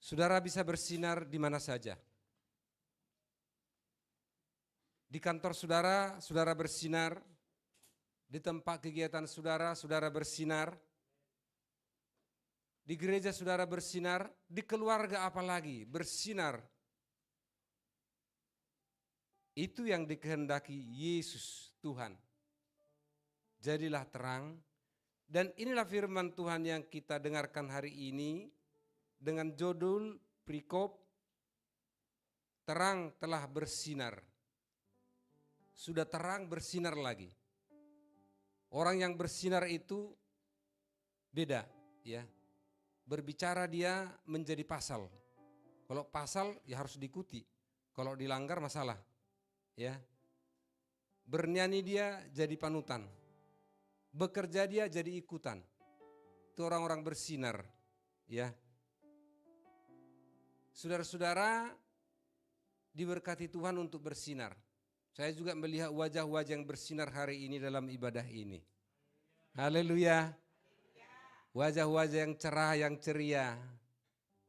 Saudara bisa bersinar di mana saja. Di kantor saudara, saudara bersinar. Di tempat kegiatan saudara, saudara bersinar. Di gereja saudara bersinar, di keluarga apalagi bersinar. Itu yang dikehendaki Yesus Tuhan. Jadilah terang, dan inilah firman Tuhan yang kita dengarkan hari ini dengan judul perikop terang telah bersinar. Sudah terang bersinar lagi. Orang yang bersinar itu beda, ya. Berbicara dia menjadi pasal. Kalau pasal ya harus diikuti. Kalau dilanggar masalah, ya. Bernyanyi dia jadi panutan. Bekerja dia jadi ikutan. Itu orang-orang bersinar, ya. Saudara-saudara diberkati Tuhan untuk bersinar. Saya juga melihat wajah-wajah yang bersinar hari ini dalam ibadah ini. Haleluya. Wajah-wajah yang cerah, yang ceria.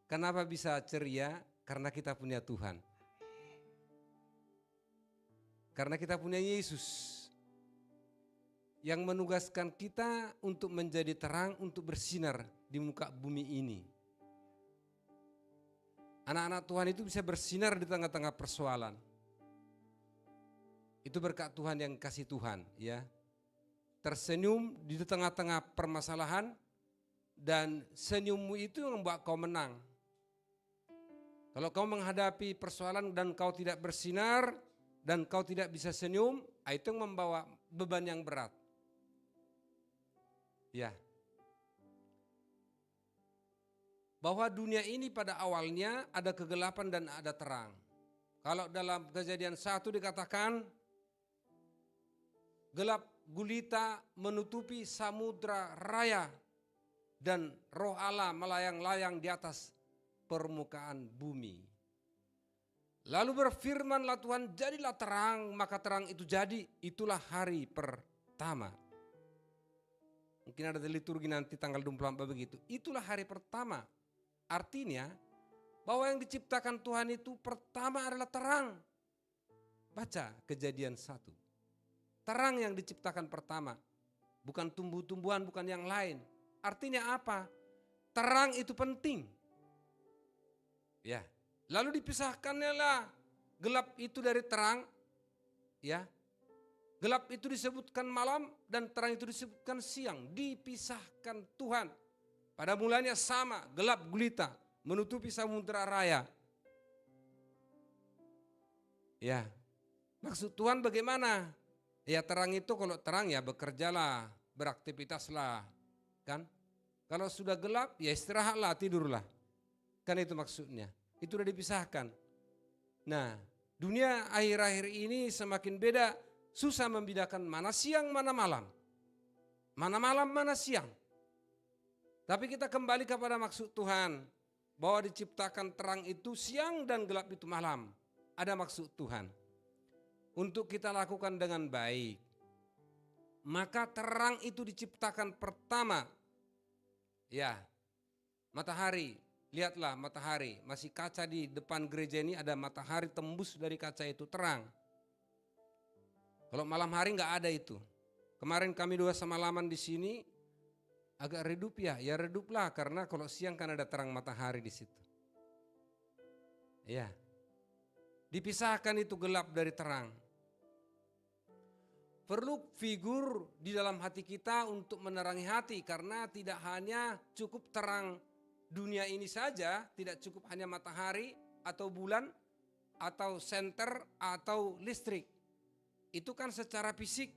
Kenapa bisa ceria? Karena kita punya Tuhan. Karena kita punya Yesus yang menugaskan kita untuk menjadi terang, untuk bersinar di muka bumi ini. Anak-anak Tuhan itu bisa bersinar di tengah-tengah persoalan. Itu berkat Tuhan yang kasih Tuhan, ya. Tersenyum di tengah-tengah permasalahan, dan senyummu itu yang membuat kau menang. Kalau kau menghadapi persoalan dan kau tidak bersinar, dan kau tidak bisa senyum, itu yang membawa beban yang berat. Ya. Bahwa dunia ini pada awalnya ada kegelapan dan ada terang. Kalau dalam Kejadian 1 dikatakan gelap gulita menutupi samudra raya dan roh Allah melayang-layang di atas permukaan bumi. Lalu berfirmanlah Tuhan, jadilah terang, maka terang itu jadi. Itulah hari pertama. Mungkin ada liturgi nanti tanggal 24 begitu. Itulah hari pertama. Artinya bahwa yang diciptakan Tuhan itu pertama adalah terang. Baca Kejadian 1. Terang yang diciptakan pertama. Bukan tumbuh-tumbuhan, bukan yang lain. Artinya apa? Terang itu penting. Ya. Lalu dipisahkannya lah gelap itu dari terang. Ya. Gelap itu disebutkan malam dan terang itu disebutkan siang. Dipisahkan Tuhan. Pada mulanya sama, gelap gulita menutupi samudra raya. Ya. Maksud Tuhan bagaimana? Ya terang itu kalau terang ya bekerjalah, beraktivitaslah. Kan? Kalau sudah gelap ya istirahatlah, tidurlah. Kan itu maksudnya. Itu sudah dipisahkan. Nah, dunia akhir-akhir ini semakin beda. Susah membedakan mana siang, mana malam. Mana malam, mana siang. Tapi kita kembali kepada maksud Tuhan. Bahwa diciptakan terang itu siang dan gelap itu malam. Ada maksud Tuhan. Untuk kita lakukan dengan baik. Maka terang itu diciptakan pertama. Ya, matahari. Lihatlah matahari. Masih kaca di depan gereja ini ada matahari tembus dari kaca itu terang. Kalau malam hari nggak ada itu. Kemarin kami 2 semalaman di sini agak redup ya reduplah karena kalau siang kan ada terang matahari di situ. Ya, dipisahkan itu gelap dari terang. Perlu figur di dalam hati kita untuk menerangi hati karena tidak hanya cukup terang dunia ini saja, tidak cukup hanya matahari atau bulan atau senter atau listrik. Itu kan secara fisik.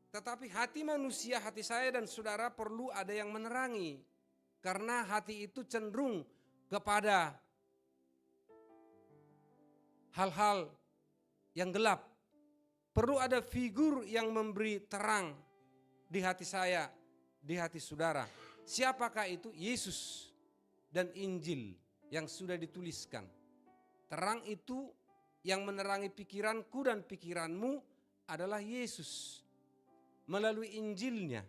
Tetapi hati manusia, hati saya dan saudara perlu ada yang menerangi. Karena hati itu cenderung kepada hal-hal yang gelap. Perlu ada figur yang memberi terang di hati saya, di hati saudara. Siapakah itu? Yesus dan Injil yang sudah dituliskan. Terang itu yang menerangi pikiranku dan pikiranmu adalah Yesus melalui Injilnya.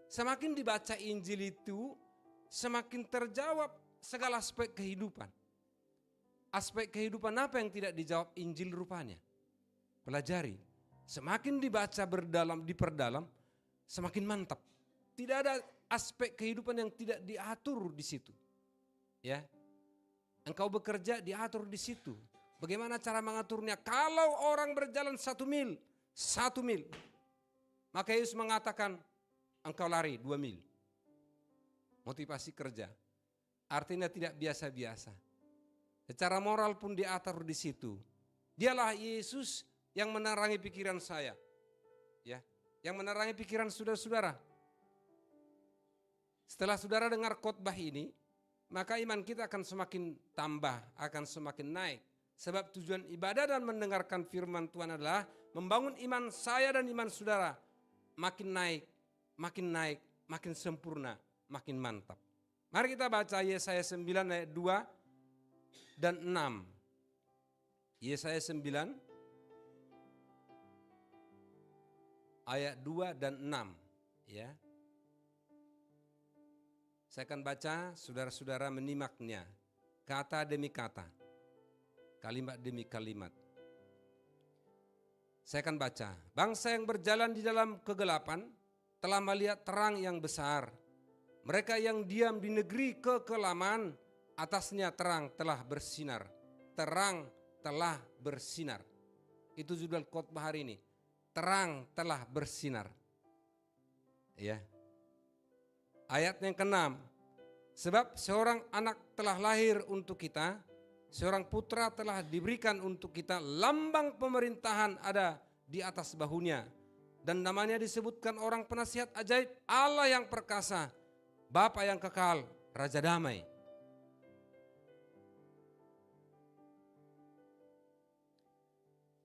Semakin dibaca Injil itu, semakin terjawab segala aspek kehidupan. Aspek kehidupan apa yang tidak dijawab Injil rupanya? Pelajari. Semakin dibaca diperdalam, semakin mantap. Tidak ada aspek kehidupan yang tidak diatur di situ. Ya. Engkau bekerja diatur di situ. Bagaimana cara mengaturnya? Kalau orang berjalan 1 mil, maka Yesus mengatakan engkau lari 2 mil. Motivasi kerja. Artinya tidak biasa-biasa. Secara moral pun diatur di situ. Dialah Yesus yang menerangi pikiran saya. Ya, yang menerangi pikiran saudara-saudara. Setelah saudara dengar khotbah ini, maka iman kita akan semakin tambah, akan semakin naik. Sebab tujuan ibadah dan mendengarkan firman Tuhan adalah membangun iman saya dan iman saudara. Makin naik, makin sempurna, makin mantap. Mari kita baca Yesaya 9 ayat 2 dan 6. Yesaya 9 ayat 2 dan 6. Ya. Saya akan baca, saudara-saudara menyimaknya. Kata demi kata. Kalimat demi kalimat. Saya akan baca. Bangsa yang berjalan di dalam kegelapan telah melihat terang yang besar. Mereka yang diam di negeri kekelaman, atasnya terang telah bersinar. Terang telah bersinar. Itu judul khotbah hari ini. Terang telah bersinar. Ya. Ayat yang ke-6. Sebab seorang anak telah lahir untuk kita, seorang putra telah diberikan untuk kita, lambang pemerintahan ada di atas bahunya. Dan namanya disebutkan orang penasihat ajaib, Allah yang perkasa, Bapa yang kekal, Raja damai.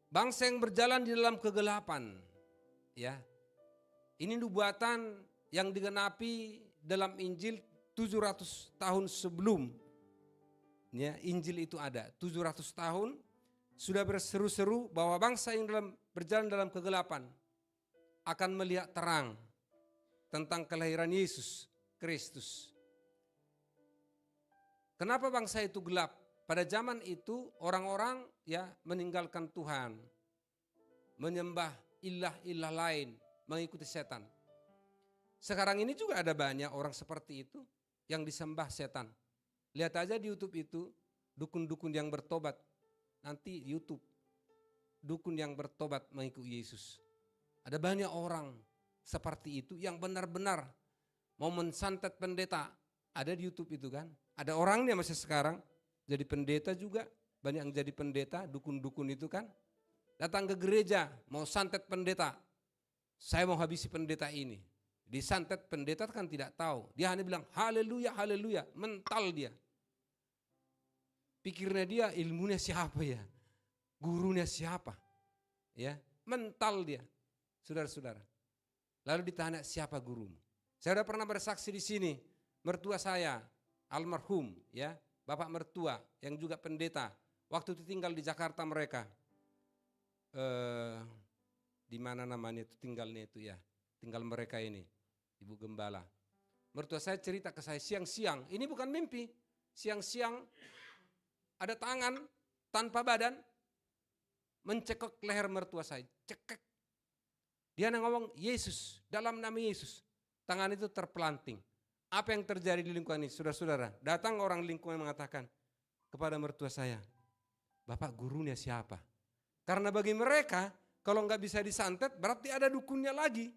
Bangsa yang berjalan di dalam kegelapan, ya. Ini nubuatan yang digenapi dalam Injil 700 tahun sebelum, ya, Injil itu ada. 700 tahun sudah berseru-seru bahwa bangsa yang berjalan dalam kegelapan akan melihat terang tentang kelahiran Yesus Kristus. Kenapa bangsa itu gelap? Pada zaman itu orang-orang, ya, meninggalkan Tuhan, menyembah ilah-ilah lain, mengikuti setan. Sekarang ini juga ada banyak orang seperti itu yang disembah setan. Lihat aja di YouTube itu, dukun-dukun yang bertobat. Nanti YouTube, dukun yang bertobat mengikuti Yesus. Ada banyak orang seperti itu yang benar-benar mau mensantet pendeta. Ada di YouTube itu kan. Ada orangnya masih sekarang jadi pendeta juga. Banyak yang jadi pendeta, dukun-dukun itu kan. Datang ke gereja mau santet pendeta. Saya mau habisi pendeta ini. Disantet pendeta kan tidak tahu. Dia hanya bilang haleluya, haleluya. Mental dia. Pikirnya dia ilmunya siapa ya? Gurunya siapa? Ya, mental dia. Saudara-saudara. Lalu ditanya siapa gurumu? Saya sudah pernah bersaksi di sini. Mertua saya, almarhum, ya, bapak mertua yang juga pendeta. Waktu itu tinggal di Jakarta mereka. Di mana namanya itu tinggalnya itu ya. Tinggal mereka ini. Ibu Gembala. Mertua saya cerita ke saya siang-siang. Ini bukan mimpi. Siang-siang ada tangan tanpa badan mencekik leher mertua saya. Cekek. Dia ngomong Yesus, dalam nama Yesus. Tangan itu terpelanting. Apa yang terjadi di lingkungan ini? Saudara-saudara, datang orang lingkungan mengatakan kepada mertua saya, Bapak gurunya siapa? Karena bagi mereka, kalau nggak bisa disantet berarti ada dukunnya lagi.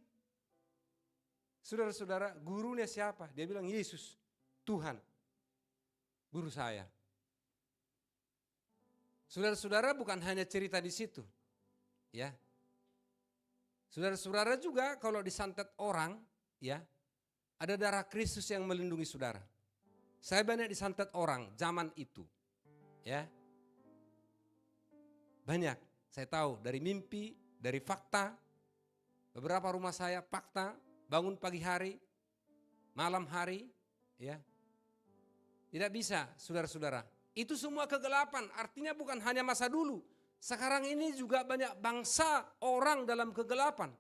Saudara-saudara, gurunya siapa? Dia bilang Yesus, Tuhan, guru saya. Saudara-saudara, bukan hanya cerita di situ, ya. Saudara-saudara juga kalau disantet orang, ya, ada darah Kristus yang melindungi saudara. Saya banyak disantet orang zaman itu, ya. Banyak, saya tahu dari mimpi, dari fakta. Beberapa rumah saya fakta. Bangun pagi hari, malam hari, ya. Tidak bisa, saudara-saudara. Itu semua kegelapan, artinya bukan hanya masa dulu. Sekarang ini juga banyak bangsa orang dalam kegelapan.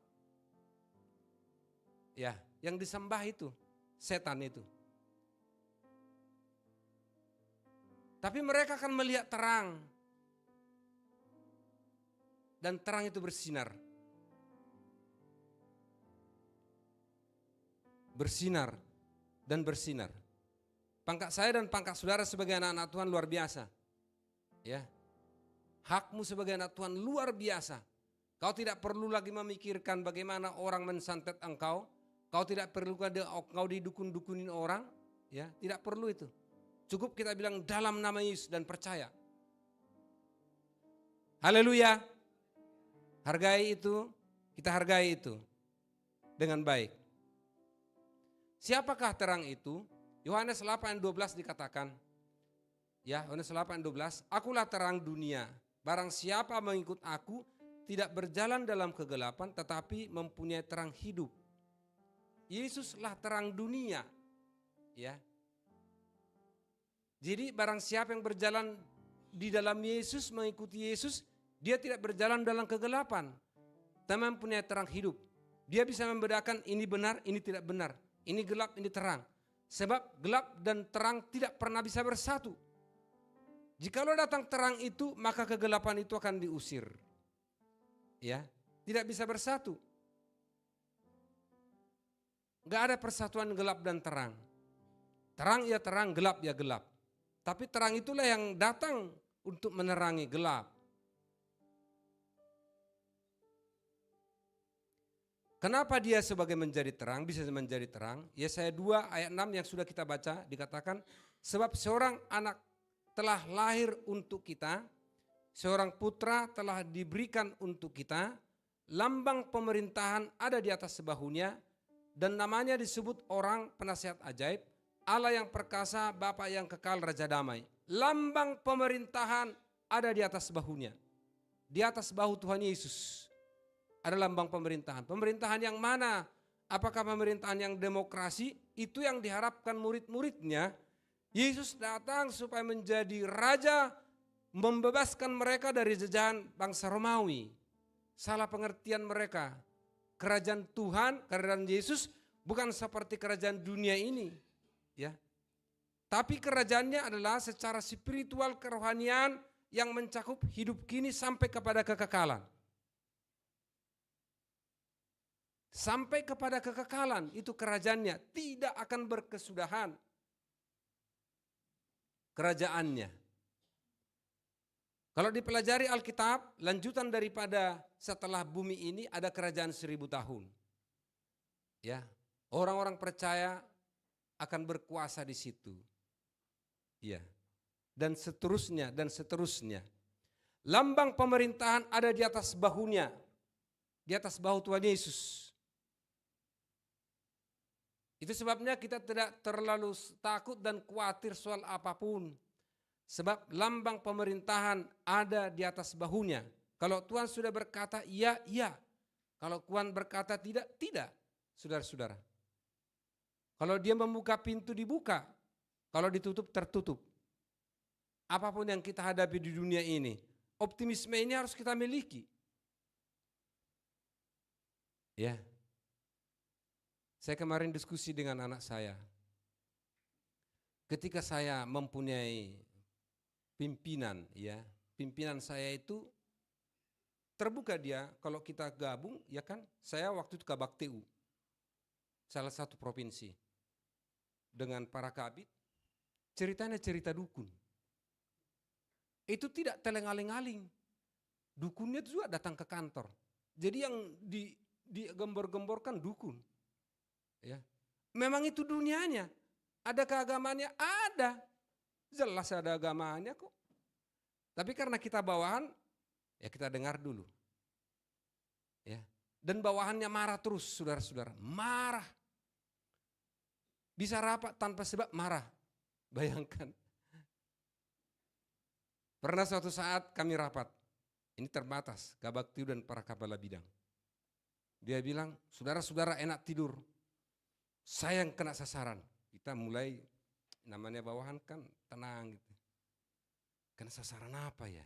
Ya, yang disembah itu, setan itu. Tapi mereka akan melihat terang. Dan terang itu bersinar. Bersinar dan bersinar. Pangkat saya dan pangkat saudara sebagai anak-anak Tuhan luar biasa. Ya. Hakmu sebagai anak Tuhan luar biasa. Kau tidak perlu lagi memikirkan bagaimana orang mensantet engkau. Kau tidak perlu engkau didukun-dukunin orang. Ya, tidak perlu itu. Cukup kita bilang dalam nama Yesus dan percaya. Haleluya. Hargai itu, kita hargai itu dengan baik. Siapakah terang itu? Yohanes 8:12 dikatakan. Ya, Yohanes 8:12, akulah terang dunia. Barang siapa mengikut aku tidak berjalan dalam kegelapan tetapi mempunyai terang hidup. Yesuslah terang dunia. Ya. Jadi barang siapa yang berjalan di dalam Yesus, mengikuti Yesus, dia tidak berjalan dalam kegelapan, tapi mempunyai terang hidup. Dia bisa membedakan ini benar, ini tidak benar, ini gelap, ini terang. Sebab gelap dan terang tidak pernah bisa bersatu. Jikalau datang terang itu, maka kegelapan itu akan diusir. Ya, tidak bisa bersatu. Gak ada persatuan gelap dan terang. Terang ya terang, gelap ya gelap. Tapi terang itulah yang datang untuk menerangi gelap. Kenapa dia sebagai menjadi terang, bisa menjadi terang? Yesaya 2 ayat 6 yang sudah kita baca dikatakan, sebab seorang anak telah lahir untuk kita, seorang putra telah diberikan untuk kita, lambang pemerintahan ada di atas bahunya, dan namanya disebut orang penasihat ajaib, Allah yang perkasa, Bapa yang kekal, Raja damai. Lambang pemerintahan ada di atas bahunya. Di atas bahu Tuhan Yesus ada lambang pemerintahan. Pemerintahan yang mana? Apakah pemerintahan yang demokrasi? Itu yang diharapkan murid-muridnya. Yesus datang supaya menjadi raja, membebaskan mereka dari jajahan bangsa Romawi. Salah pengertian mereka. Kerajaan Tuhan, kerajaan Yesus bukan seperti kerajaan dunia ini. Ya. Tapi kerajaannya adalah secara spiritual kerohanian yang mencakup hidup kini sampai kepada kekekalan. Sampai kepada kekekalan itu kerajaannya, tidak akan berkesudahan. Kerajaannya. Kalau dipelajari Alkitab, lanjutan daripada setelah bumi ini ada kerajaan 1000 tahun. Ya, orang-orang percaya akan berkuasa di situ. Ya. Dan seterusnya dan seterusnya. Lambang pemerintahan ada di atas bahunya. Di atas bahu Tuhan Yesus. Itu sebabnya kita tidak terlalu takut dan khawatir soal apapun. Sebab lambang pemerintahan ada di atas bahunya. Kalau Tuhan sudah berkata iya, iya. Kalau Tuhan berkata tidak, tidak. Saudara-saudara. Kalau dia membuka pintu, dibuka. Kalau ditutup, tertutup. Apapun yang kita hadapi di dunia ini, optimisme ini harus kita miliki. Ya. Saya kemarin diskusi dengan anak saya. Ketika saya mempunyai pimpinan, ya, pimpinan saya itu terbuka dia. Kalau kita gabung, ya kan, saya waktu itu Kabak TU, salah satu provinsi, dengan para kabit, ceritanya cerita dukun. Itu tidak telengaling-aling. Dukunnya itu juga datang ke kantor. Jadi yang digembor-gemborkan dukun. Ya. Memang itu dunianya. Ada keagamaannya? Ada. Jelas ada agamanya kok. Tapi karena kita bawahan, ya kita dengar dulu. Ya. Dan bawahannya marah terus, saudara-saudara. Marah. Bisa rapat tanpa sebab marah. Bayangkan. Pernah suatu saat kami rapat. Ini terbatas, Kabak TU dan para kepala bidang. Dia bilang, saudara-saudara enak tidur. Saya yang kena sasaran. Kita mulai, namanya bawahan kan tenang gitu. Kena sasaran apa ya?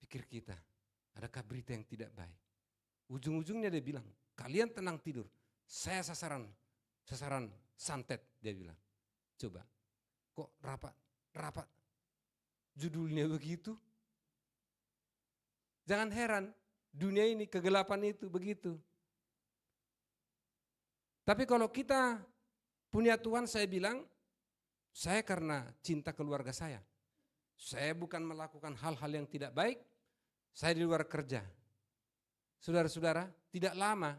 Pikir kita, adakah berita yang tidak baik? Ujung-ujungnya dia bilang, kalian tenang tidur. Saya sasaran santet, dia bilang. Coba, kok rapat Judulnya begitu. Jangan heran, dunia ini kegelapan itu begitu. Tapi kalau kita punya Tuhan, saya bilang, saya karena cinta keluarga saya. Saya bukan melakukan hal-hal yang tidak baik, saya di luar kerja. Saudara-saudara, tidak lama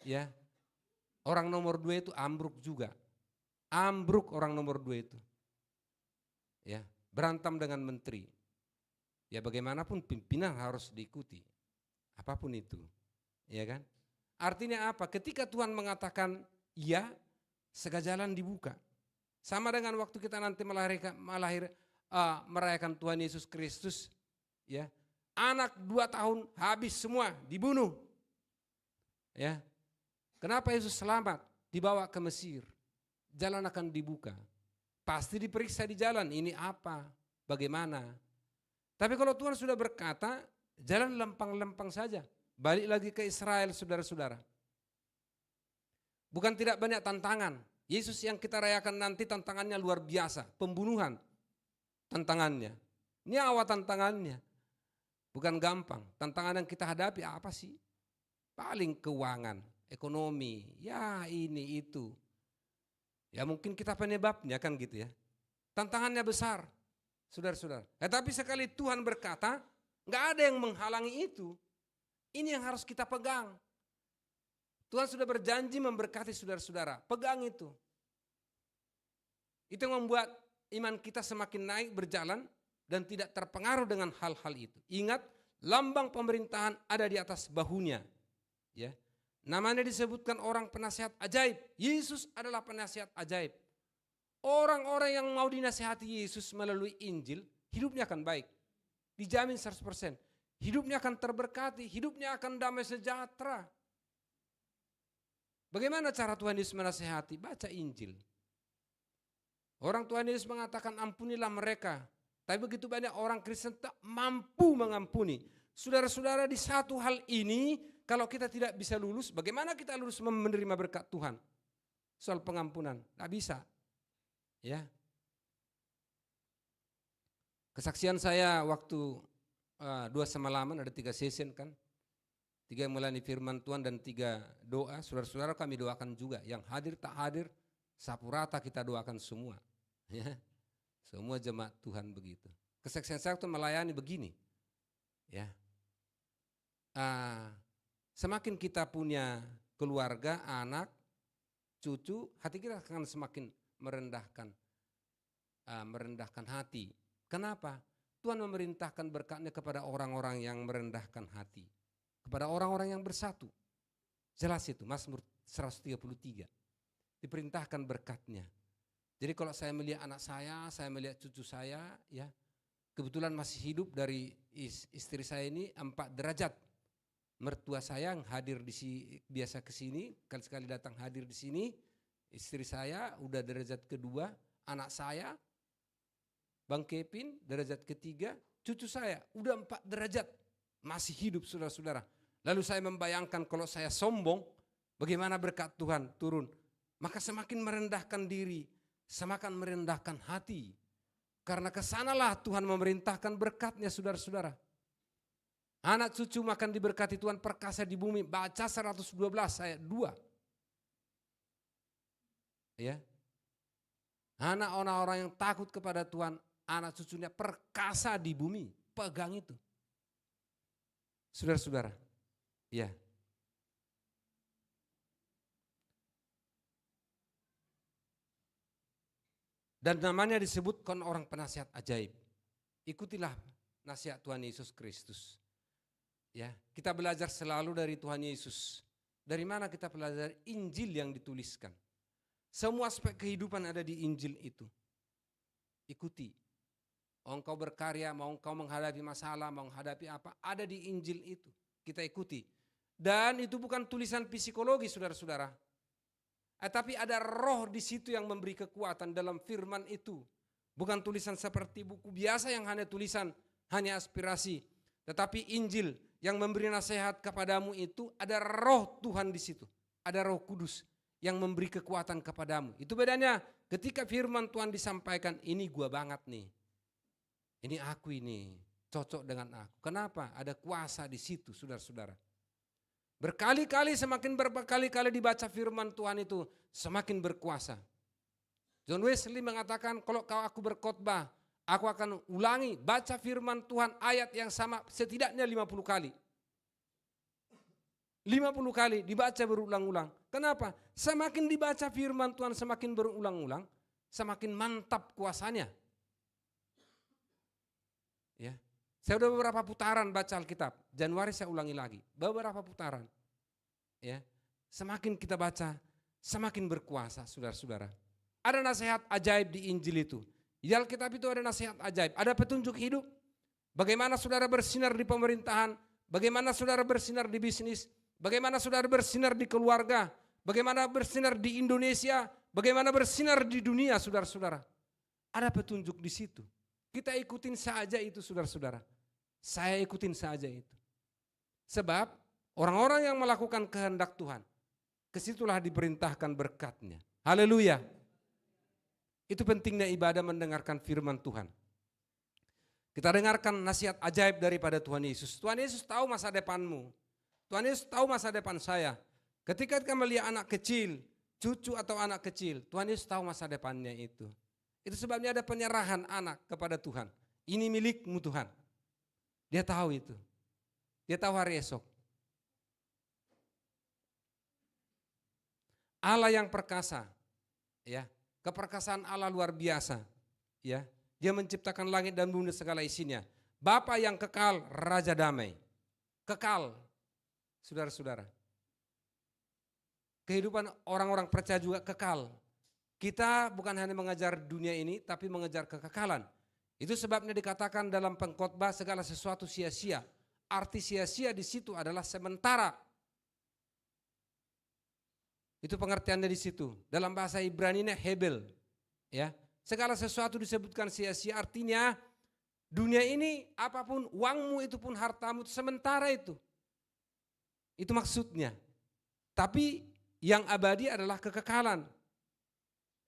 ya, orang nomor 2 itu ambruk juga. Ambruk orang nomor 2 itu. Ya, berantem dengan menteri. Ya bagaimanapun pimpinan harus diikuti. Apapun itu. Ya kan? Artinya apa? Ketika Tuhan mengatakan iya, segala jalan dibuka. Sama dengan waktu kita nanti merayakan Tuhan Yesus Kristus, ya. Anak 2 tahun habis semua, dibunuh. Ya. Kenapa Yesus selamat? Dibawa ke Mesir. Jalan akan dibuka. Pasti diperiksa di jalan, ini apa? Bagaimana? Tapi kalau Tuhan sudah berkata, jalan lempang-lempang saja. Balik lagi ke Israel, saudara-saudara. Bukan tidak banyak tantangan. Yesus yang kita rayakan nanti tantangannya luar biasa. Pembunuhan tantangannya. Ini awal tantangannya. Bukan gampang. Tantangan yang kita hadapi apa sih? Paling keuangan, ekonomi, ya ini itu. Ya mungkin kita penyebabnya kan gitu ya. Tantangannya besar, saudara-saudara. Tapi sekali Tuhan berkata, nggak ada yang menghalangi itu. Ini yang harus kita pegang. Tuhan sudah berjanji memberkati saudara-saudara. Pegang itu. Itu yang membuat iman kita semakin naik berjalan dan tidak terpengaruh dengan hal-hal itu. Ingat, lambang pemerintahan ada di atas bahunya. Ya. Namanya disebutkan orang penasihat ajaib. Yesus adalah penasihat ajaib. Orang-orang yang mau dinasihati Yesus melalui Injil, hidupnya akan baik. Dijamin 100%. Hidupnya akan terberkati, hidupnya akan damai sejahtera. Bagaimana cara Tuhan Yesus menasihati? Baca Injil. Orang Tuhan Yesus mengatakan ampunilah mereka. Tapi begitu banyak orang Kristen tak mampu mengampuni. Saudara-saudara, di satu hal ini, kalau kita tidak bisa lulus, bagaimana kita lulus menerima berkat Tuhan? Soal pengampunan, tak bisa. Ya. Kesaksian saya waktu 2 semalaman, ada 3 session kan. 3 yang melayani firman Tuhan dan 3 doa. Saudara-saudara kami doakan juga. Yang hadir tak hadir, sapu rata kita doakan semua. Ya. Semua jemaat Tuhan begitu. Kesaksian saya itu melayani begini. Ya. Semakin kita punya keluarga, anak, cucu, hati kita akan semakin merendahkan hati. Kenapa? Tuhan memerintahkan berkatnya kepada orang-orang yang merendahkan hati. Kepada orang-orang yang bersatu. Jelas itu, Mazmur 133. Diperintahkan berkatnya. Jadi kalau saya melihat anak saya melihat cucu saya, ya kebetulan masih hidup dari istri saya ini 4 derajat. Mertua saya yang hadir di sini, biasa ke sini, kali-sekali datang hadir di sini. Istri saya udah derajat kedua, anak saya Bang Kevin derajat ketiga, cucu saya udah 4 derajat masih hidup, saudara-saudara. Lalu saya membayangkan kalau saya sombong, bagaimana berkat Tuhan turun. Maka semakin merendahkan diri, semakin merendahkan hati. Karena kesanalah Tuhan memerintahkan berkatnya, saudara-saudara. Anak cucu makan diberkati Tuhan, perkasa di bumi. Baca 112 ayat 2. Ya. Anak orang-orang yang takut kepada Tuhan, anak cucunya perkasa di bumi. Pegang itu. Saudara-saudara. Ya. Dan namanya disebutkan orang penasihat ajaib. Ikutilah nasihat Tuhan Yesus Kristus. Ya, kita belajar selalu dari Tuhan Yesus. Dari mana kita belajar? Injil yang dituliskan. Semua aspek kehidupan ada di Injil itu. Ikuti. Mau engkau berkarya, mau engkau menghadapi masalah, mau menghadapi apa, ada di Injil itu. Kita ikuti. Dan itu bukan tulisan psikologi, saudara-saudara. Tapi ada roh di situ yang memberi kekuatan dalam firman itu. Bukan tulisan seperti buku biasa yang hanya tulisan, hanya aspirasi. Tetapi Injil yang memberi nasihat kepadamu itu ada roh Tuhan di situ. Ada Roh Kudus yang memberi kekuatan kepadamu. Itu bedanya ketika firman Tuhan disampaikan, ini gua banget nih. Ini aku ini, cocok dengan aku. Kenapa? Ada kuasa di situ, saudara-saudara. Berkali-kali, semakin berkali-kali dibaca firman Tuhan itu, semakin berkuasa. John Wesley mengatakan, kalau aku berkhotbah, aku akan ulangi, baca firman Tuhan ayat yang sama setidaknya 50 kali. 50 kali dibaca berulang-ulang. Kenapa? Semakin dibaca firman Tuhan semakin berulang-ulang, semakin mantap kuasanya. Ya. Saya sudah beberapa putaran baca Alkitab. Januari saya ulangi lagi. Beberapa putaran. Ya. Semakin kita baca, semakin berkuasa, saudara-saudara. Ada nasihat ajaib di Injil itu. Di Alkitab itu ada nasihat ajaib. Ada petunjuk hidup. Bagaimana saudara bersinar di pemerintahan. Bagaimana saudara bersinar di bisnis. Bagaimana saudara bersinar di keluarga. Bagaimana bersinar di Indonesia. Bagaimana bersinar di dunia, saudara-saudara. Ada petunjuk di situ. Kita ikutin saja itu, saudara-saudara. Saya ikutin saja itu. Sebab orang-orang yang melakukan kehendak Tuhan, kesitulah diperintahkan berkatnya. Haleluya. Itu pentingnya ibadah mendengarkan firman Tuhan. Kita dengarkan nasihat ajaib daripada Tuhan Yesus. Tuhan Yesus tahu masa depanmu. Tuhan Yesus tahu masa depan saya. Ketika kita melihat anak kecil, cucu atau anak kecil, Tuhan Yesus tahu masa depannya itu. Itu sebabnya ada penyerahan anak kepada Tuhan. Ini milikmu Tuhan. Dia tahu itu. Dia tahu hari esok. Allah yang perkasa, ya, keperkasaan Allah luar biasa, ya. Dia menciptakan langit dan bumi segala isinya. Bapa yang kekal, Raja damai, kekal, saudara-saudara. Kehidupan orang-orang percaya juga kekal. Kita bukan hanya mengejar dunia ini, tapi mengejar kekekalan. Itu sebabnya dikatakan dalam pengkhotbah segala sesuatu sia-sia. Arti sia-sia di situ adalah sementara. Itu pengertiannya di situ. Dalam bahasa Ibrani-nya hebel. Ya, segala sesuatu disebutkan sia-sia, artinya dunia ini apapun, uangmu itu pun hartamu itu sementara itu. Itu maksudnya. Tapi yang abadi adalah kekekalan.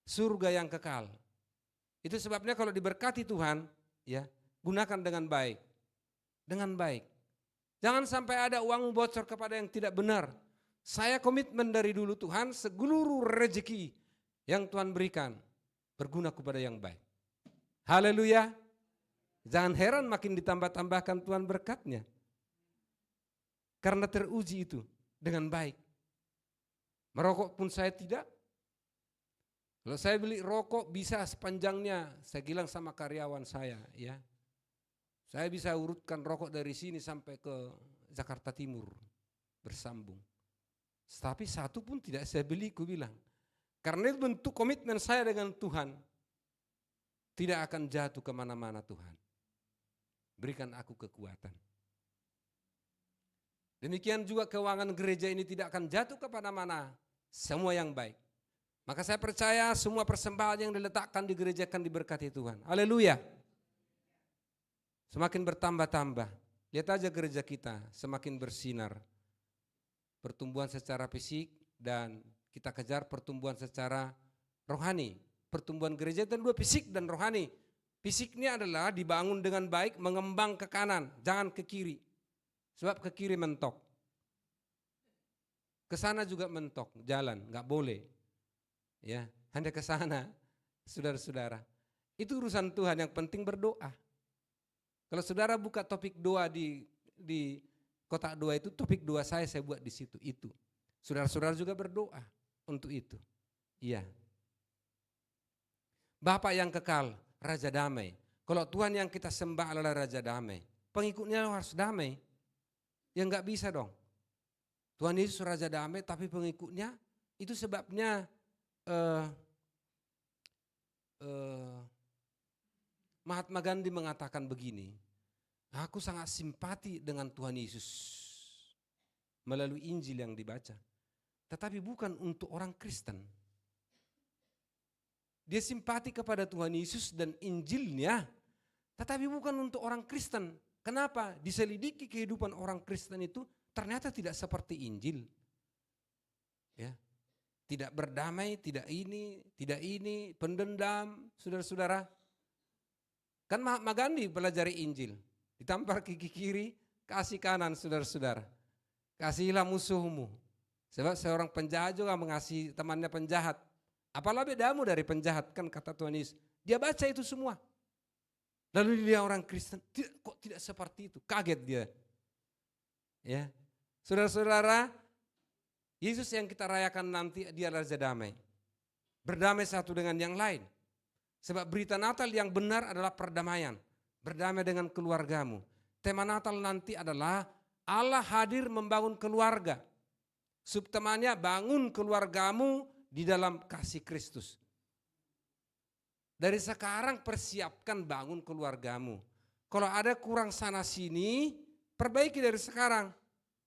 Surga yang kekal. Itu sebabnya kalau diberkati Tuhan, ya, gunakan dengan baik. Dengan baik. Jangan sampai ada uangmu bocor kepada yang tidak benar. Saya komitmen dari dulu Tuhan, seluruh rezeki yang Tuhan berikan berguna kepada yang baik. Haleluya. Jangan heran makin ditambah-tambahkan Tuhan berkatnya. Karena teruji itu dengan baik. Merokok pun saya tidak. Kalau saya beli rokok bisa sepanjangnya, saya bilang sama karyawan saya, ya. Saya bisa urutkan rokok dari sini sampai ke Jakarta Timur bersambung. Tapi satu pun tidak saya beli, ku bilang. Karena itu bentuk komitmen saya dengan Tuhan. Tidak akan jatuh kemana-mana Tuhan. Berikan aku kekuatan. Demikian juga keuangan gereja ini tidak akan jatuh kepada mana. Semua yang baik. Maka saya percaya semua persembahan yang diletakkan di gereja akan diberkati Tuhan. Haleluya. Semakin bertambah-tambah. Lihat aja gereja kita semakin bersinar. Pertumbuhan secara fisik dan kita kejar pertumbuhan secara rohani. Pertumbuhan gereja itu dua, fisik dan rohani. Fisiknya adalah dibangun dengan baik, mengembang ke kanan, jangan ke kiri. Sebab ke kiri mentok. Ke sana juga mentok, jalan, nggak boleh. Ya, hanya ke sana, saudara-saudara. Itu urusan Tuhan, yang penting berdoa. Kalau saudara buka topik doa di kotak doa itu, topik doa saya buat di situ, itu. Saudara-saudara juga berdoa untuk itu. Iya. Bapa yang kekal, Raja damai. Kalau Tuhan yang kita sembah adalah Raja damai, pengikutnya harus damai. Ya enggak bisa dong. Tuhan Yesus Raja damai, tapi pengikutnya, itu sebabnya Mahatma Gandhi mengatakan begini, aku sangat simpati dengan Tuhan Yesus melalui Injil yang dibaca, tetapi bukan untuk orang Kristen. Dia simpati kepada Tuhan Yesus dan Injilnya, tetapi bukan untuk orang Kristen. Kenapa? Diselidiki kehidupan orang Kristen itu ternyata tidak seperti Injil. Ya. Tidak berdamai, tidak ini, pendendam, saudara-saudara. Kan Mahatma Gandhi pelajari Injil. Ditampar kaki kiri, kasih kanan saudara-saudara. Kasihilah musuhmu. Sebab seorang penjahat juga mengasihi temannya penjahat. Apalah bedamu dari penjahat, kan kata Tuhan Yesus. Dia baca itu semua. Lalu dia orang Kristen, kok tidak seperti itu? Kaget dia. Ya, saudara-saudara, Yesus yang kita rayakan nanti dia Raja Damai. Berdamai satu dengan yang lain. Sebab berita Natal yang benar adalah perdamaian. Berdamai dengan keluargamu. Tema Natal nanti adalah Allah hadir membangun keluarga. Subtemanya bangun keluargamu di dalam kasih Kristus. Dari sekarang persiapkan bangun keluargamu. Kalau ada kurang sana sini, perbaiki dari sekarang.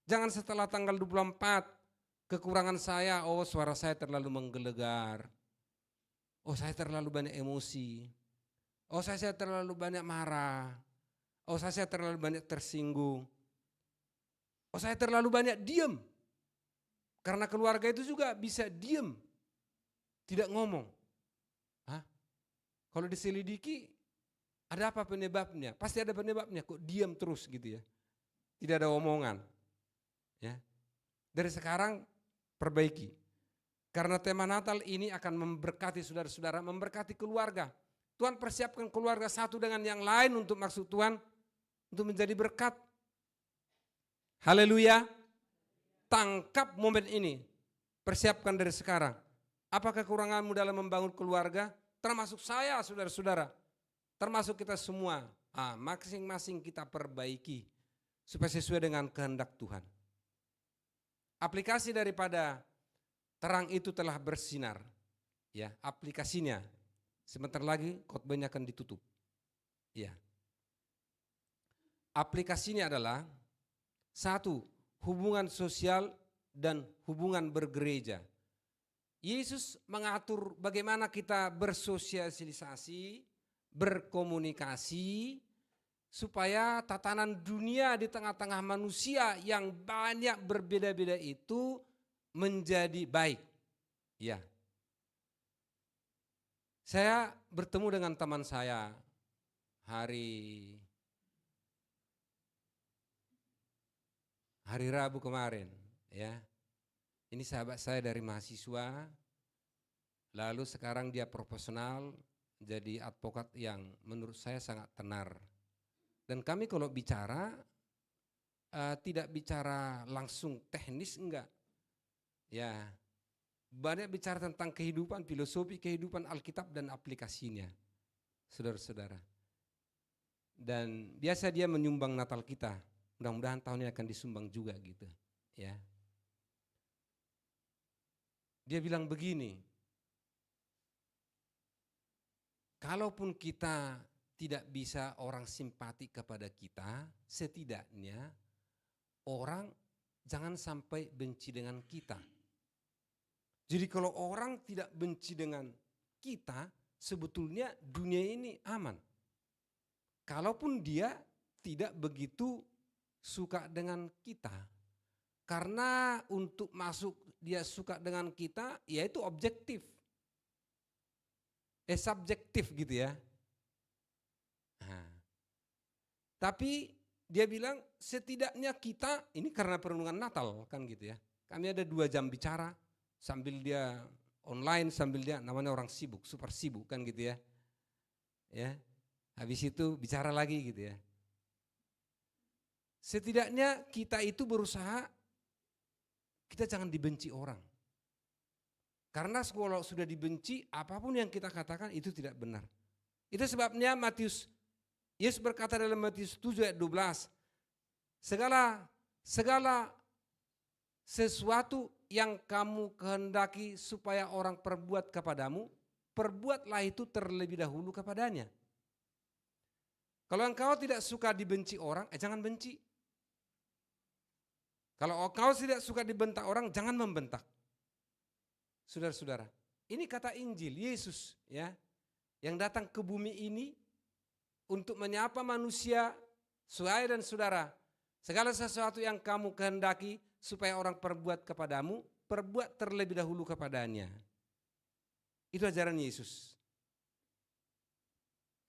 Jangan setelah tanggal 24, kekurangan saya, suara saya terlalu menggelegar. Saya terlalu banyak emosi. Saya terlalu banyak marah. Saya terlalu banyak tersinggung. Saya terlalu banyak diam. Karena keluarga itu juga bisa diam. Tidak ngomong. Kalau diselidiki, ada apa penyebabnya? Pasti ada penyebabnya, kok diam terus gitu ya. Tidak ada omongan. Ya. Dari sekarang perbaiki. Karena tema Natal ini akan memberkati saudara-saudara, memberkati keluarga. Tuhan persiapkan keluarga satu dengan yang lain untuk maksud Tuhan, untuk menjadi berkat. Haleluya. Tangkap momen ini. Persiapkan dari sekarang. Apa kekuranganmu dalam membangun keluarga? Termasuk saya, saudara-saudara. Termasuk kita semua. Masing-masing kita perbaiki. Supaya sesuai dengan kehendak Tuhan. Aplikasi daripada terang itu telah bersinar. Ya, aplikasinya. Sebentar lagi khotbahnya akan ditutup. Ya. Aplikasinya adalah satu, hubungan sosial dan hubungan bergereja. Yesus mengatur bagaimana kita bersosialisasi, berkomunikasi, supaya tatanan dunia di tengah-tengah manusia yang banyak berbeda-beda itu menjadi baik. Ya. Saya bertemu dengan teman saya hari Rabu kemarin, ya. Ini sahabat saya dari mahasiswa, lalu sekarang dia profesional, jadi advokat yang menurut saya sangat tenar. Dan kami kalau bicara, tidak bicara langsung teknis, enggak. Ya, banyak bicara tentang kehidupan, filosofi kehidupan Alkitab dan aplikasinya, saudara-saudara. Dan biasa dia menyumbang Natal kita, mudah-mudahan tahun ini akan disumbang juga gitu, ya. Dia bilang begini, kalaupun kita tidak bisa orang simpati kepada kita, setidaknya orang jangan sampai benci dengan kita. Jadi kalau orang tidak benci dengan kita, sebetulnya dunia ini aman. Kalaupun dia tidak begitu suka dengan kita. Karena untuk masuk dia suka dengan kita, yaitu objektif. Subjektif gitu ya. Nah, tapi dia bilang setidaknya kita, ini karena perenungan Natal kan gitu ya. Kami ada 2 jam bicara, sambil dia online, sambil dia namanya orang sibuk, super sibuk kan gitu ya. Ya, habis itu bicara lagi gitu ya. Setidaknya kita itu berusaha, kita jangan dibenci orang. Karena kalau sudah dibenci, apapun yang kita katakan itu tidak benar. Itu sebabnya Yesus berkata dalam Matius 7 ayat 12, segala sesuatu yang kamu kehendaki supaya orang perbuat kepadamu, perbuatlah itu terlebih dahulu kepadanya. Kalau engkau tidak suka dibenci orang, jangan benci. Kalau engkau tidak suka dibentak orang, jangan membentak. Saudara-saudara, ini kata Injil Yesus ya, yang datang ke bumi ini untuk menyapa manusia, saya dan saudara. Segala sesuatu yang kamu kehendaki supaya orang perbuat kepadamu, perbuat terlebih dahulu kepadanya. Itu ajaran Yesus.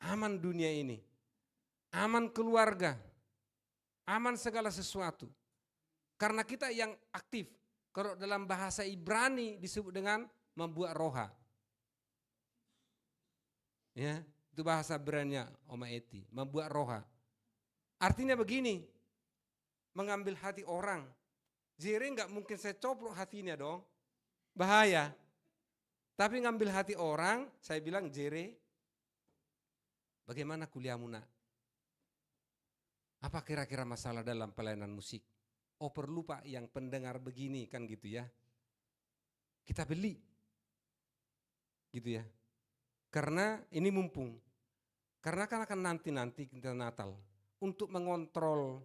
aman dunia ini, aman keluarga, aman segala sesuatu. Karena kita yang aktif. Kalau dalam bahasa Ibrani disebut dengan membuat roha. Ya, itu bahasa Ibrani-nya Oma Eti, membuat roha. Artinya begini, mengambil hati orang. Jere nggak mungkin saya coplok hatinya dong, bahaya. Tapi ngambil hati orang, saya bilang Jere, bagaimana kuliahmu nak? Apa kira-kira masalah dalam pelayanan musik? Oh perlu Pak yang pendengar begini kan gitu ya. Kita beli. Gitu ya. Karena ini mumpung. Karena kan akan nanti kita Natal. Untuk mengontrol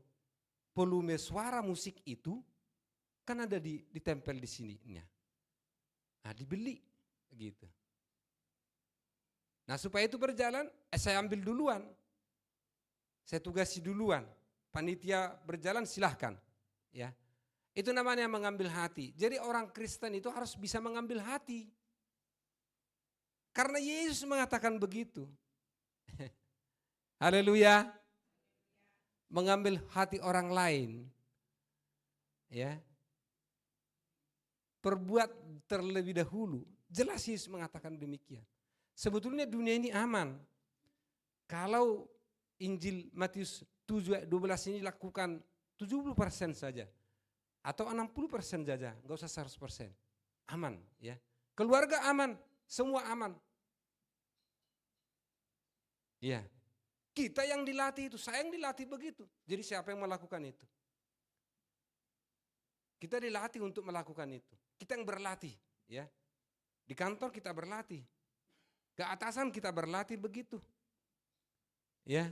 volume suara musik itu kan ada ditempel di sininya. Nah dibeli gitu. Nah supaya itu berjalan, saya ambil duluan. Saya tugasi duluan. Panitia berjalan silahkan. Ya, itu namanya mengambil hati. Jadi orang Kristen itu harus bisa mengambil hati. Karena Yesus mengatakan begitu. Haleluya. Mengambil hati orang lain. Ya. Perbuat terlebih dahulu. Jelas Yesus mengatakan demikian. Sebetulnya dunia ini aman. Kalau Injil Matius 7:12 ini lakukan 70% saja atau 60% saja, enggak usah 100%. Aman ya. Keluarga aman, semua aman. Ya. Kita yang dilatih itu, saya yang dilatih begitu. Jadi siapa yang melakukan itu? Kita dilatih untuk melakukan itu. Kita yang berlatih, ya. Di kantor kita berlatih. Ke atasan kita berlatih begitu. Ya.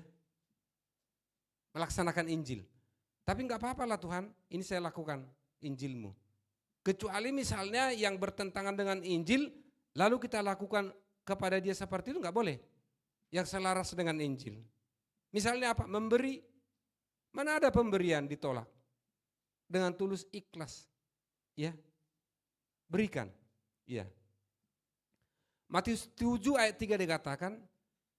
Melaksanakan Injil. Tapi enggak apa-apa lah Tuhan, ini saya lakukan Injilmu. Kecuali misalnya yang bertentangan dengan Injil, lalu kita lakukan kepada dia seperti itu enggak boleh. Yang selaras dengan Injil. Misalnya apa? Memberi. Mana ada pemberian ditolak? Dengan tulus ikhlas. Ya. Berikan. Ya. Matius 7 ayat 3 dikatakan,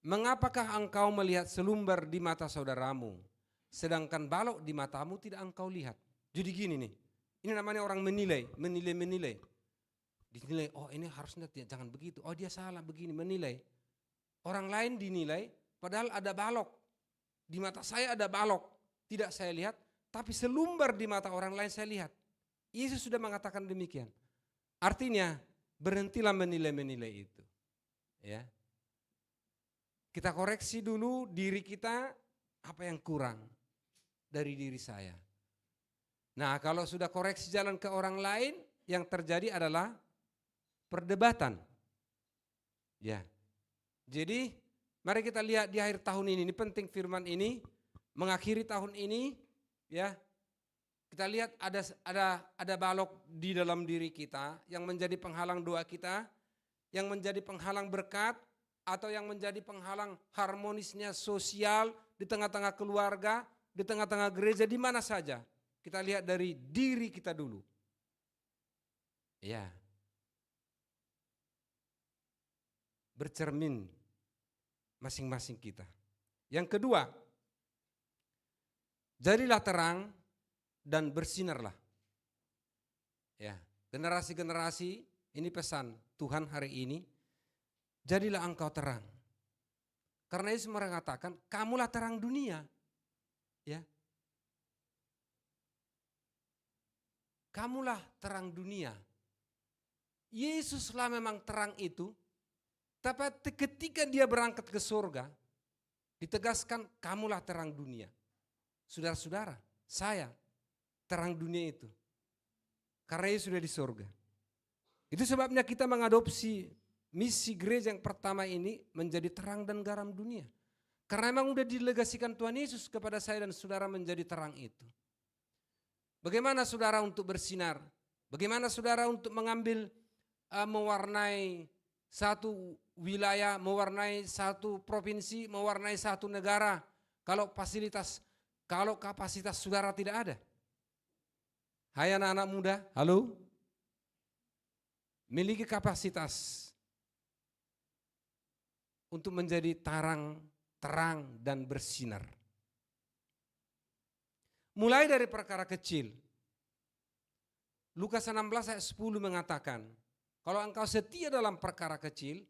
mengapakah engkau melihat selumbar di mata saudaramu, sedangkan balok di matamu tidak engkau lihat. Jadi gini nih, ini namanya orang menilai. Dinilai, oh ini harusnya jangan begitu, oh dia salah begini, menilai. Orang lain dinilai, padahal ada balok. Di mata saya ada balok, tidak saya lihat, tapi selumbar di mata orang lain saya lihat. Yesus sudah mengatakan demikian. Artinya, berhentilah menilai-menilai itu. Ya. Kita koreksi dulu diri kita, apa yang kurang dari diri saya. Nah kalau sudah koreksi jalan ke orang lain, yang terjadi adalah perdebatan. Ya. Jadi mari kita lihat di akhir tahun ini penting firman ini, mengakhiri tahun ini, ya. Kita lihat ada balok di dalam diri kita yang menjadi penghalang doa kita, yang menjadi penghalang berkat, atau yang menjadi penghalang harmonisnya sosial di tengah-tengah keluarga, di tengah-tengah gereja, di mana saja. Kita lihat dari diri kita dulu. Ya. Bercermin masing-masing kita. Yang kedua, jadilah terang dan bersinarlah. Ya, generasi-generasi ini pesan Tuhan hari ini, jadilah engkau terang. Karena Yesus mengatakan, kamulah terang dunia. Ya. Kamulah terang dunia. Yesuslah memang terang itu, tapi ketika dia berangkat ke surga, ditegaskan kamulah terang dunia. Saudara-saudara, saya terang dunia itu. Karena Yesus sudah di surga. Itu sebabnya kita mengadopsi misi gereja yang pertama ini menjadi terang dan garam dunia. Karena memang sudah dilegasikan Tuhan Yesus kepada saya dan saudara menjadi terang itu. Bagaimana saudara untuk bersinar? Bagaimana saudara untuk mengambil, mewarnai satu wilayah, mewarnai satu provinsi, mewarnai satu negara. Kalau kapasitas saudara tidak ada. Hai anak-anak muda, halo? Miliki kapasitas untuk menjadi terang terang dan bersinar. Mulai dari perkara kecil. Lukas 16 ayat 10 mengatakan, kalau engkau setia dalam perkara kecil,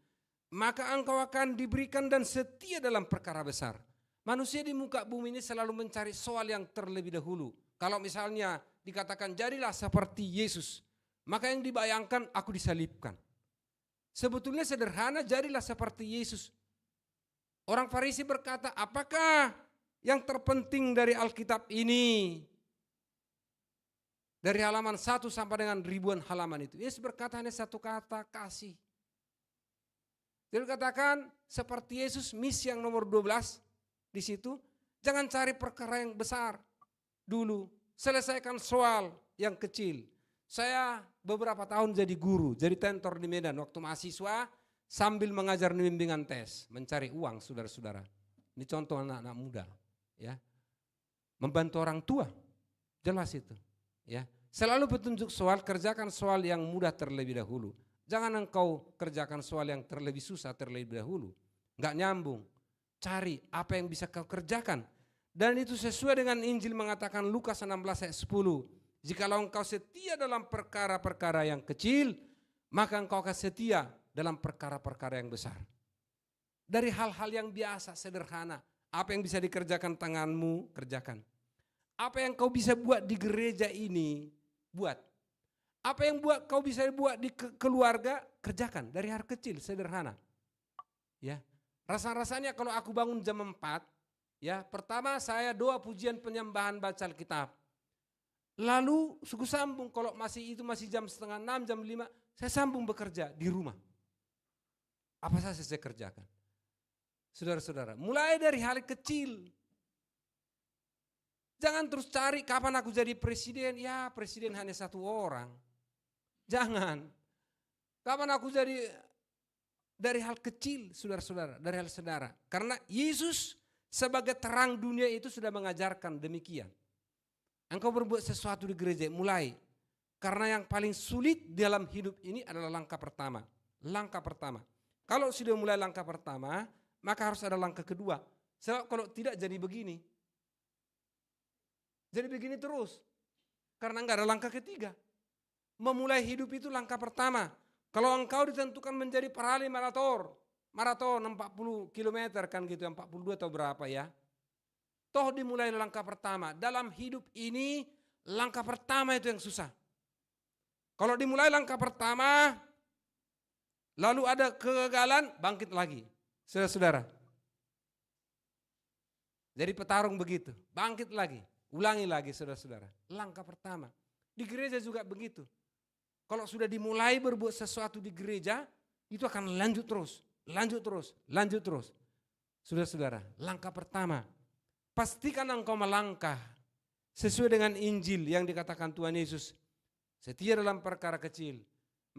maka engkau akan diberikan dan setia dalam perkara besar. Manusia di muka bumi ini selalu mencari soal yang terlebih dahulu. Kalau misalnya dikatakan jadilah seperti Yesus, maka yang dibayangkan aku disalibkan. Sebetulnya sederhana, jadilah seperti Yesus. Orang Farisi berkata, apakah yang terpenting dari Alkitab ini? Dari halaman 1 sampai dengan ribuan halaman itu. Yesus berkata hanya satu kata, kasih. Jadi katakan seperti Yesus, misi yang nomor 12 di situ, jangan cari perkara yang besar dulu. Selesaikan soal yang kecil. Saya beberapa tahun jadi guru, jadi tentor di Medan waktu mahasiswa sambil mengajar bimbingan tes, mencari uang saudara-saudara. Ini contoh anak-anak muda, ya. Membantu orang tua, jelas itu. Ya, selalu petunjuk soal, kerjakan soal yang mudah terlebih dahulu. Jangan engkau kerjakan soal yang terlebih susah terlebih dahulu. Enggak nyambung. Cari apa yang bisa kau kerjakan. Dan itu sesuai dengan Injil mengatakan Lukas 16 ayat 10. Jikalau engkau setia dalam perkara-perkara yang kecil, maka engkau akan setia dalam perkara-perkara yang besar. Dari hal-hal yang biasa, sederhana. Apa yang bisa dikerjakan tanganmu, kerjakan. Apa yang kau bisa buat di gereja ini, buat. Apa yang kau bisa buat di keluarga, kerjakan. Dari hal kecil, sederhana. Ya, rasa-rasanya kalau aku bangun jam 4, ya, pertama saya doa pujian penyembahan baca Alkitab. Lalu suku sambung, kalau masih jam setengah 6, jam 5, saya sambung bekerja di rumah. Apa saja saya kerjakan. Saudara-saudara, mulai dari hal kecil. Jangan terus cari kapan aku jadi presiden. Ya, presiden hanya satu orang. Jangan. Kapan aku jadi, dari hal kecil, saudara-saudara, dari hal saudara. Karena Yesus sebagai terang dunia itu sudah mengajarkan demikian. Engkau berbuat sesuatu di gereja, mulai. Karena yang paling sulit dalam hidup ini adalah langkah pertama. Langkah pertama. Kalau sudah mulai langkah pertama, maka harus ada langkah kedua. Sebab kalau tidak jadi begini. Jadi begini terus. Karena enggak ada langkah ketiga. Memulai hidup itu langkah pertama. Kalau engkau ditentukan menjadi perali maraton 40 km kan gitu, 42 atau berapa ya. Toh dimulai langkah pertama. Dalam hidup ini langkah pertama itu yang susah. Kalau dimulai langkah pertama, lalu ada kegagalan, bangkit lagi. Saudara-saudara. Jadi petarung begitu, bangkit lagi. Ulangi lagi saudara-saudara, langkah pertama. Di gereja juga begitu. Kalau sudah dimulai berbuat sesuatu di gereja, itu akan lanjut terus, lanjut terus, lanjut terus. Saudara-saudara, langkah pertama, pastikan engkau melangkah sesuai dengan Injil yang dikatakan Tuhan Yesus. Setia dalam perkara kecil,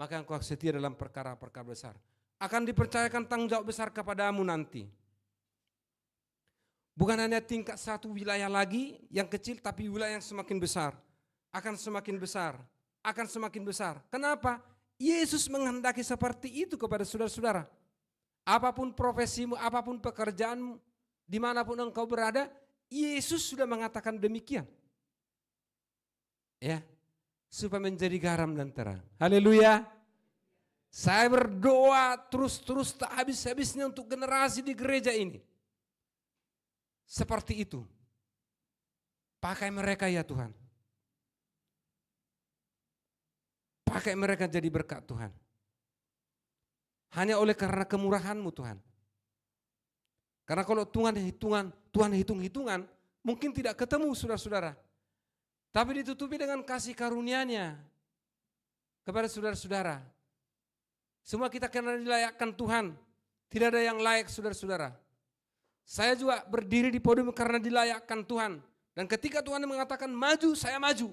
maka engkau setia dalam perkara-perkara besar. Akan dipercayakan tanggung jawab besar kepadamu nanti. Bukan hanya tingkat satu wilayah lagi yang kecil, tapi wilayah yang semakin besar. Akan semakin besar, akan semakin besar. Kenapa? Yesus menghendaki seperti itu kepada saudara-saudara. Apapun profesimu, apapun pekerjaanmu, dimanapun engkau berada, Yesus sudah mengatakan demikian. Ya, supaya menjadi garam dan terang. Haleluya. Saya berdoa terus-terus tak habis-habisnya untuk generasi di gereja ini. Seperti itu. Pakai mereka ya Tuhan. Pakai mereka jadi berkat Tuhan. Hanya oleh karena kemurahan-Mu Tuhan. Karena kalau Tuhan hitung-hitungan, mungkin tidak ketemu saudara-saudara. Tapi ditutupi dengan kasih karunia-Nya kepada saudara-saudara. Semua kita kena dilayakkan Tuhan. Tidak ada yang layak saudara-saudara. Saya juga berdiri di podium karena dilayakkan Tuhan. Dan ketika Tuhan mengatakan maju, saya maju.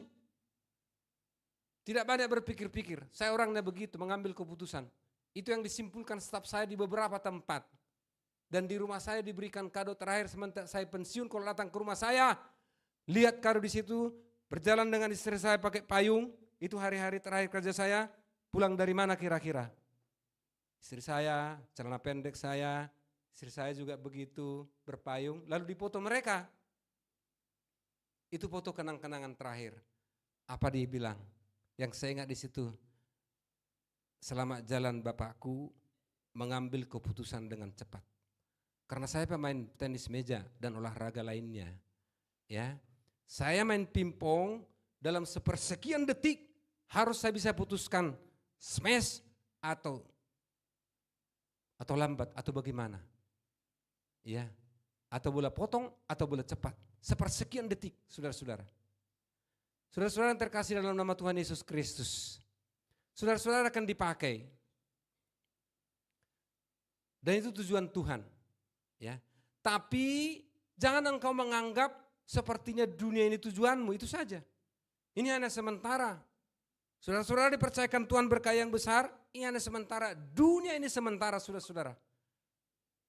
Tidak banyak berpikir-pikir. Saya orangnya begitu, mengambil keputusan. Itu yang disimpulkan staf saya di beberapa tempat. Dan di rumah saya diberikan kado terakhir semenjak saya pensiun. Kalau datang ke rumah saya, lihat kado di situ, berjalan dengan istri saya pakai payung. Itu hari-hari terakhir kerja saya, pulang dari mana kira-kira? Istri saya, celana pendek saya, Istri saya juga begitu, berpayung, lalu dipoto mereka. Itu foto kenang-kenangan terakhir. Apa dia bilang? Yang saya ingat di situ, selamat jalan Bapakku, mengambil keputusan dengan cepat. Karena saya pemain tenis meja dan olahraga lainnya. Ya, saya main pingpong dalam sepersekian detik harus saya bisa putuskan smash atau lambat atau bagaimana. Ya, atau bola potong atau bola cepat. Sepersekian detik, saudara-saudara. Saudara-saudara yang terkasih dalam nama Tuhan Yesus Kristus. Saudara-saudara akan dipakai. Dan itu tujuan Tuhan. Ya, tapi jangan engkau menganggap sepertinya dunia ini tujuanmu, itu saja. Ini hanya sementara. Saudara-saudara dipercayakan Tuhan berkah yang besar, ini hanya sementara. Dunia ini sementara, saudara-saudara.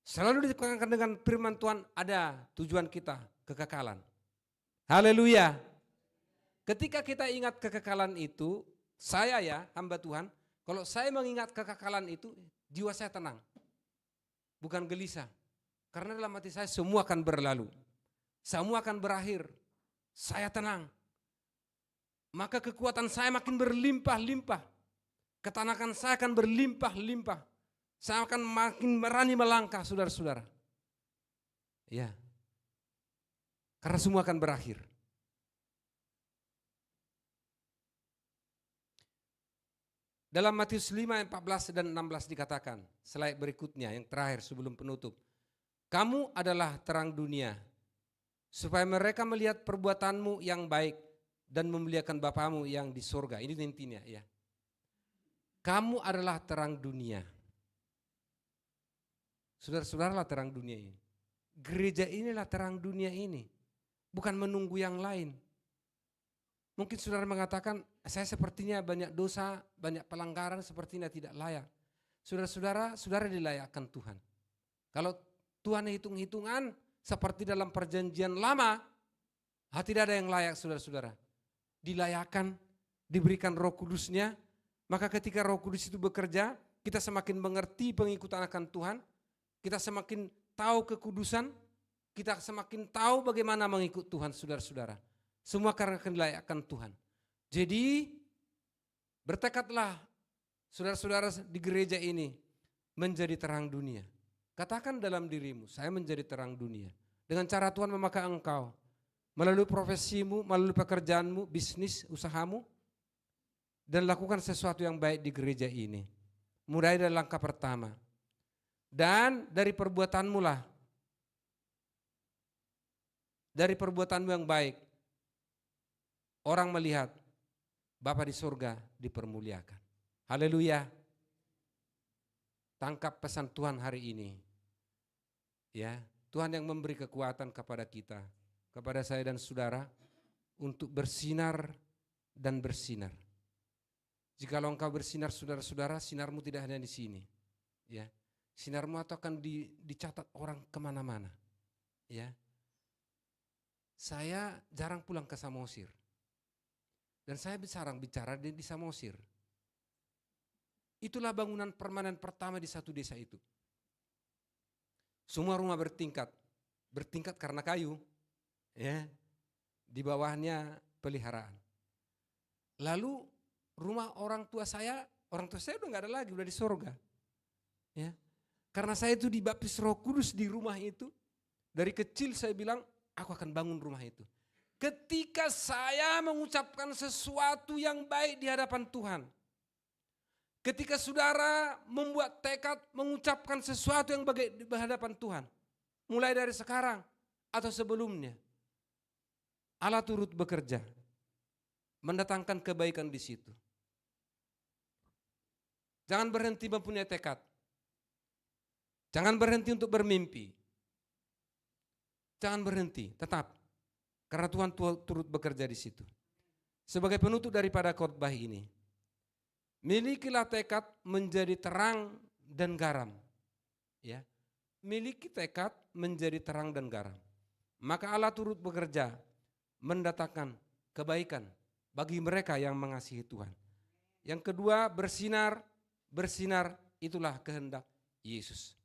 Selalu ditekankan dengan firman Tuhan, ada tujuan kita, kekekalan. Haleluya. Ketika kita ingat kekekalan itu, saya ya hamba Tuhan, kalau saya mengingat kekekalan itu, jiwa saya tenang. Bukan gelisah. Karena dalam hati saya semua akan berlalu. Semua akan berakhir. Saya tenang. Maka kekuatan saya makin berlimpah-limpah. Ketanakan saya akan berlimpah-limpah. Saya akan makin berani melangkah, saudara-saudara. Ya. Karena semua akan berakhir. Dalam Matius 5 ayat 14 dan 16 dikatakan, slide berikutnya yang terakhir sebelum penutup. Kamu adalah terang dunia, supaya mereka melihat perbuatanmu yang baik dan memuliakan Bapamu yang di surga. Ini intinya ya. Kamu adalah terang dunia. Saudara-saudaralah terang dunia ini. Gereja inilah terang dunia ini. Bukan menunggu yang lain. Mungkin saudara mengatakan, saya sepertinya banyak dosa, banyak pelanggaran, sepertinya tidak layak. Saudara-saudara, saudara dilayakkan Tuhan. Kalau Tuhan hitung-hitungan seperti dalam perjanjian lama, tidak ada yang layak saudara-saudara. Dilayakkan, diberikan Roh Kudus-Nya, maka ketika Roh Kudus itu bekerja, kita semakin mengerti pengikutan akan Tuhan, kita semakin tahu kekudusan, kita semakin tahu bagaimana mengikut Tuhan saudara-saudara. Semua karena akan dilayakkan Tuhan. Jadi bertekadlah saudara-saudara di gereja ini menjadi terang dunia. Katakan dalam dirimu, saya menjadi terang dunia. Dengan cara Tuhan memakai engkau. Melalui profesimu, melalui pekerjaanmu, bisnis, usahamu. Dan lakukan sesuatu yang baik di gereja ini. Mulai dari langkah pertama. Dan dari perbuatanmu lah. Dari perbuatanmu yang baik. Orang melihat Bapa di surga dipermuliakan. Haleluya. Tangkap pesan Tuhan hari ini. Ya, Tuhan yang memberi kekuatan kepada kita, kepada saya dan saudara untuk bersinar dan bersinar. Jikalau engkau bersinar saudara-saudara, sinarmu tidak hanya di sini. Ya, sinarmu akan dicatat orang kemana-mana. Ya, saya jarang pulang ke Samosir. Dan saya jarang bicara di Samosir. Itulah bangunan permanen pertama di satu desa itu. Semua rumah bertingkat karena kayu, ya. Di bawahnya peliharaan. Lalu rumah orang tua saya udah nggak ada lagi, udah di surga. Ya. Karena saya itu dibaptis Roh Kudus di rumah itu. Dari kecil saya bilang, aku akan bangun rumah itu. Ketika saya mengucapkan sesuatu yang baik di hadapan Tuhan. Ketika saudara membuat tekad mengucapkan sesuatu yang baik di hadapan Tuhan. Mulai dari sekarang atau sebelumnya. Allah turut bekerja. Mendatangkan kebaikan di situ. Jangan berhenti mempunyai tekad. Jangan berhenti untuk bermimpi. Jangan berhenti, tetap. Karena Tuhan turut bekerja di situ. Sebagai penutup daripada khotbah ini, milikilah tekad menjadi terang dan garam. Ya, miliki tekad menjadi terang dan garam. Maka Allah turut bekerja mendatangkan kebaikan bagi mereka yang mengasihi Tuhan. Yang kedua, bersinar itulah kehendak Yesus.